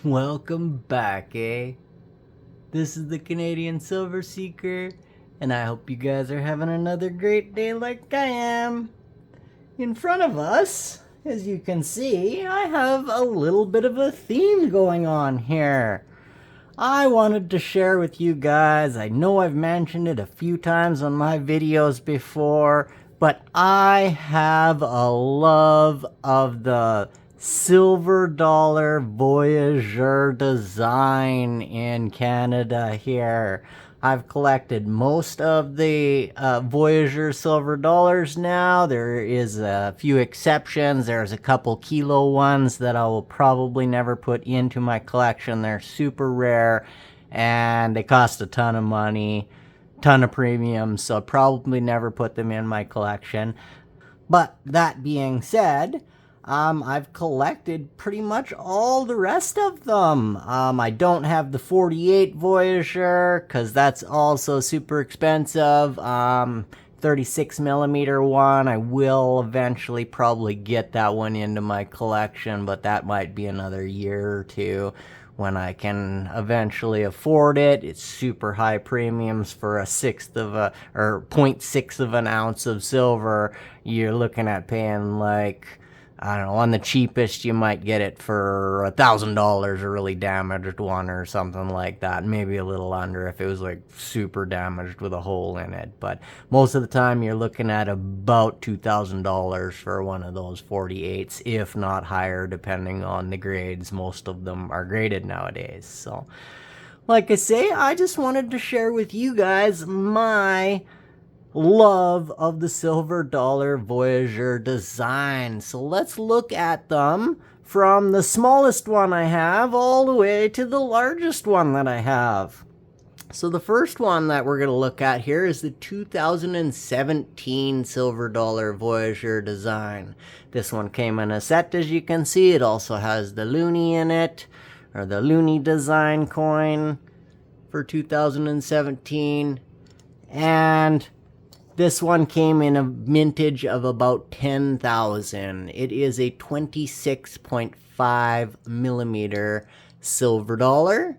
Welcome back, eh? This is the Canadian Silver Seeker, and I hope you guys are having another great day like I am. In front of us, as you can see, I have a little bit of a theme going on here. I wanted to share with you guys, I know I've mentioned it a few times on my videos before, but I have a love of the silver dollar Voyageur design in Canada here. I've collected most of the Voyageur silver dollars now. There is a few exceptions. There's a couple kilo ones that I will probably never put into my collection. They're super rare and they cost a ton of money, ton of premiums, so I'll probably never put them in my collection. But that being said, I've collected pretty much all the rest of them. I don't have the 48 Voyageur because that's also super expensive. 36 millimeter one, I will eventually probably get that one into my collection, but that might be another year or two when I can eventually afford it. It's super high premiums for a sixth of a, or 0.6 of an ounce of silver. You're looking at paying like, I don't know, on the cheapest you might get it for $1,000, a really damaged one or something like that. Maybe a little under if it was like super damaged with a hole in it. But most of the time you're looking at about $2,000 for one of those 48s, if not higher, depending on the grades. Most of them are graded nowadays. So, like I say, I just wanted to share with you guys my love of the silver dollar Voyageur design. So let's look at them from the smallest one I have all the way to the largest one that I have. So the first one that we're going to look at here is the 2017 silver dollar Voyageur design. This one came in a set, as you can see. It also has the loonie in it, or the loonie design coin for 2017. And this one came in a mintage of about 10,000. It is a 26.5 millimeter silver dollar.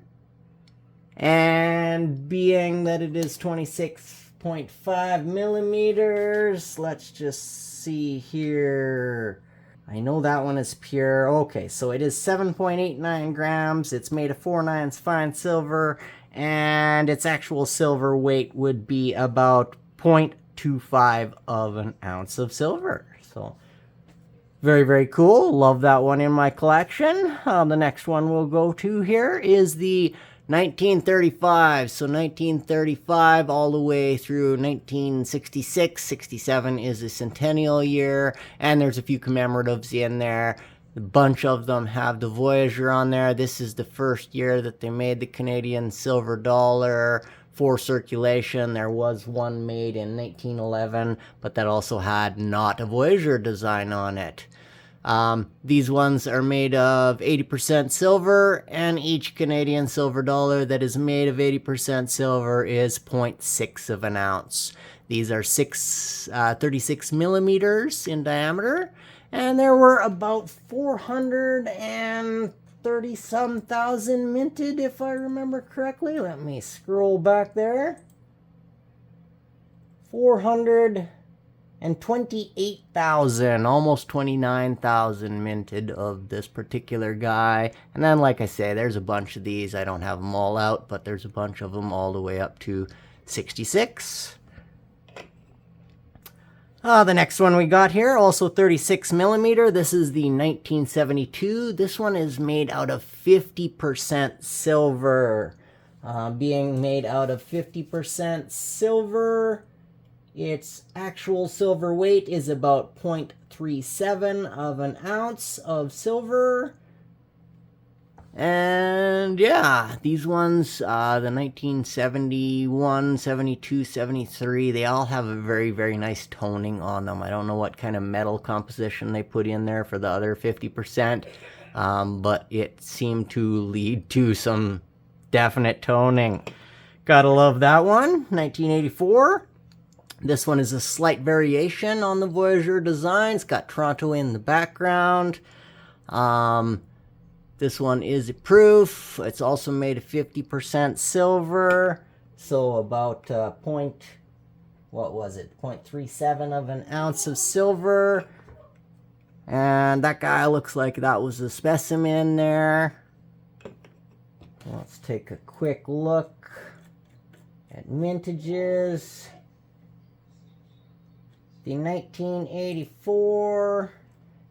And being that it is 26.5 millimeters, let's just see here. I know that one is pure. Okay, so it is 7.89 grams. It's made of 4/9 fine silver, and its actual silver weight would be about 0.25 of an ounce of silver. So very, very cool. Love that one in my collection. The next one we'll go to here is the 1935. So 1935 all the way through 1966. 67 is the centennial year, and there's a few commemoratives in there. A bunch of them have the Voyageur on there. This is the first year that they made the Canadian silver dollar for circulation. There was one made in 1911, but that also had not a Voyageur design on it. These ones are made of 80% silver, and each Canadian silver dollar that is made of 80% silver is 0.6 of an ounce. These are 36 millimeters in diameter, and there were about 430-some thousand minted, if I remember correctly. Let me scroll back there. 428,000, almost 29,000 minted of this particular guy. And then, like I say, there's a bunch of these. I don't have them all out, but there's a bunch of them all the way up to 66. The next one we got here, also 36 millimeter. This is the 1972. This one is made out of 50% silver. Being made out of 50% silver, its actual silver weight is about 0.37 of an ounce of silver. And yeah, these ones, the 1971, 72, 73, they all have a very, very nice toning on them. I don't know what kind of metal composition they put in there for the other 50%, but it seemed to lead to some definite toning. Gotta love that one. 1984. This one is a slight variation on the Voyageur design. It's got Toronto in the background. This one is a proof. It's also made of 50% silver. So about what was it? 0.37 of an ounce of silver. And that guy looks like that was a specimen there. Let's take a quick look at mintages. The 1984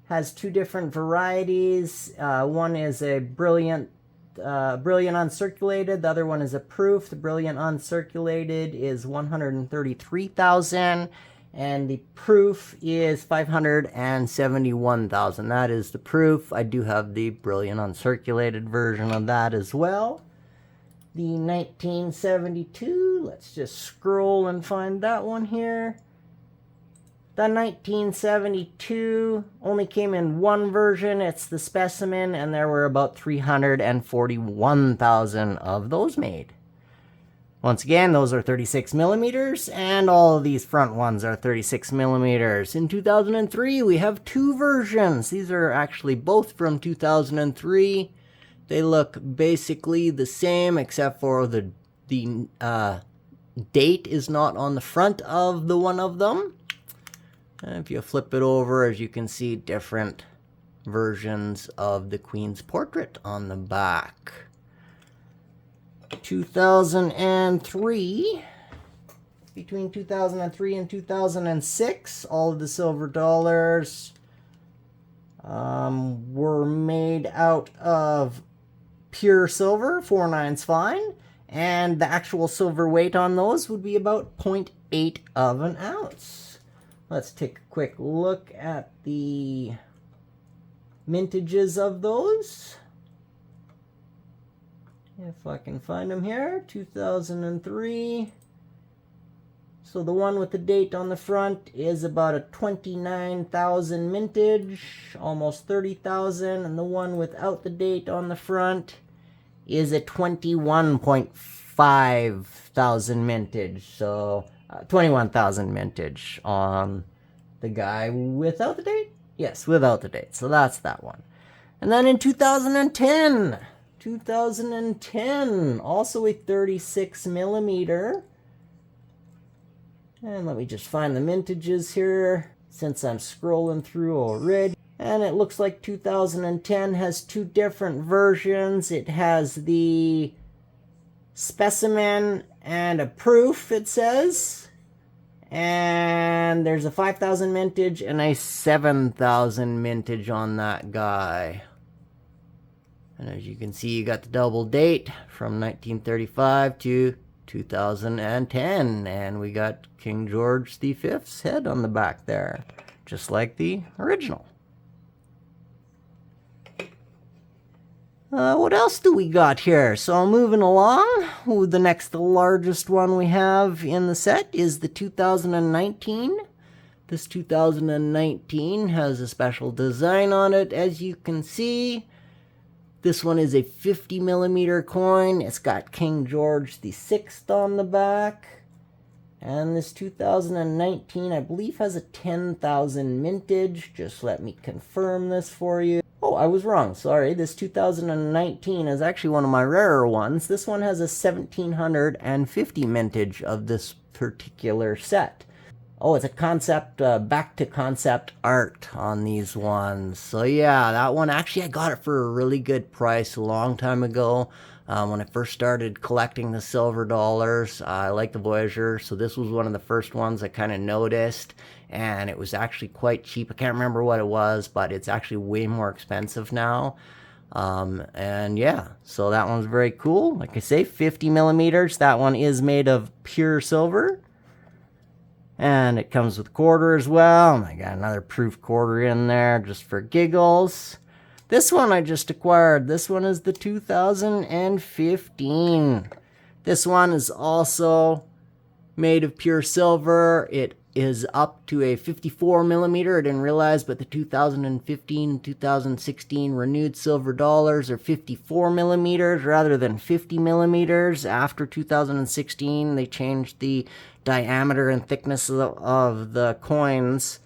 has two different varieties. One is a brilliant uncirculated. The other one is a proof. The brilliant uncirculated is 133,000, and the proof is 571,000. That is the proof. I do have the brilliant uncirculated version of that as well. The 1972. Let's just scroll and find that one here. The 1972 only came in one version. It's the specimen, and there were about 341,000 of those made. Once again, those are 36 millimeters, and all of these front ones are 36 millimeters. In 2003, we have two versions. These are actually both from 2003. They look basically the same, except for the date is not on the front of the one of them. And if you flip it over, as you can see, different versions of the Queen's portrait on the back. 2003, between 2003 and 2006, all of the silver dollars were made out of pure silver, 4/9 fine, and the actual silver weight on those would be about 0.8 of an ounce. Let's take a quick look at the mintages of those. If I can find them here, 2003. So the one with the date on the front is about a 29,000 mintage, almost 30,000, and the one without the date on the front is a 21.5 thousand mintage. So 21,000 mintage on the guy without the date? Yes, without the date. So that's that one. And then in 2010, also a 36 millimeter. And let me just find the mintages here, since I'm scrolling through already. And it looks like 2010 has two different versions. It has the specimen and a proof, it says. And there's a 5,000 mintage and a 7,000 mintage on that guy. And as you can see, you got the double date from 1935 to 2010. And we got King George V's head on the back there, just like the original. What else do we got here? So moving along, the next largest one we have in the set is the 2019. This 2019 has a special design on it, as you can see. This one is a 50 millimeter coin. It's got King George VI on the back. And this 2019, I believe, has a 10,000 mintage. Just let me confirm this for you. Oh, I was wrong. Sorry. This 2019 is actually one of my rarer ones. This one has a 1750 mintage of this particular set. Oh, it's a concept, back to concept art on these ones. So yeah, that one, actually I got it for a really good price a long time ago. When I first started collecting the silver dollars, I like the Voyageur, so this was one of the first ones I kind of noticed, and it was actually quite cheap. I can't remember what it was, but it's actually way more expensive now. And yeah, so that one's very cool. Like I say, 50 millimeters. That one is made of pure silver. And it comes with a quarter as well. And I got another proof quarter in there just for giggles. This one I just acquired. This one is the 2015. This one is also made of pure silver. It is up to a 54 millimeter. I didn't realize, but the 2015 2016 renewed silver dollars are 54 millimeters rather than 50 millimeters. After 2016, they changed the diameter and thickness of the coins,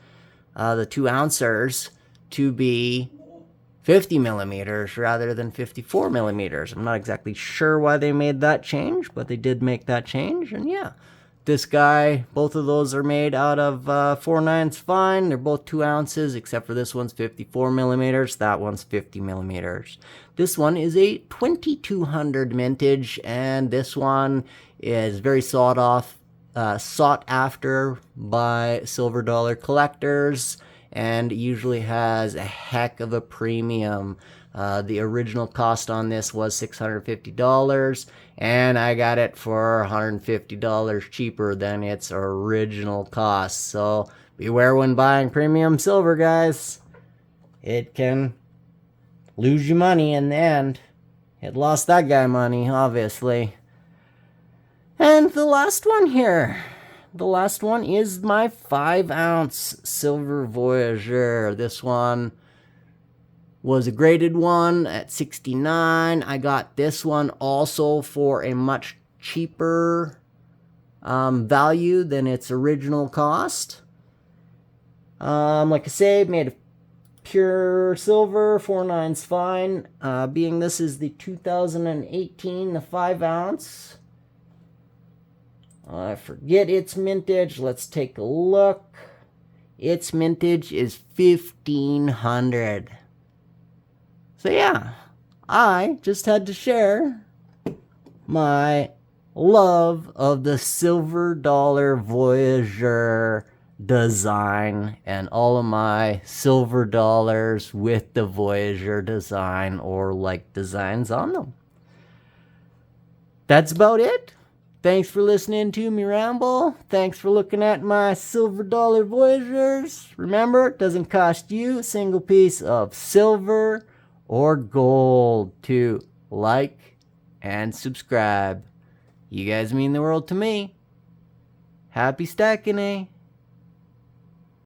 the 2 ouncers, to be 50 millimeters rather than 54 millimeters. I'm not exactly sure why they made that change, but they did make that change. And yeah, this guy, both of those are made out of 4.9s fine. They're both 2 ounces, except for this one's 54 millimeters. That one's 50 millimeters. This one is a 2200 mintage, and this one is very sought after by silver dollar collectors, and usually has a heck of a premium. The original cost on this was $650, and I got it for $150 cheaper than its original cost. So beware when buying premium silver, guys. It can lose you money in the end. It lost that guy money, obviously. And the last one here. The last one is my 5-ounce silver Voyageur. This one was a graded one at $69. I got this one also for a much cheaper value than its original cost. Like I say, made of pure silver, 4.9s fine. Being this is the 2018, the 5-ounce. I forget its mintage. Let's take a look. Its mintage is 1500. So yeah, I just had to share my love of the silver dollar Voyageur design and all of my silver dollars with the Voyageur design or like designs on them. That's about it. Thanks for listening to me ramble. Thanks for looking at my silver dollar Voyageurs. Remember, it doesn't cost you a single piece of silver or gold to like and subscribe. You guys mean the world to me. Happy stacking, eh?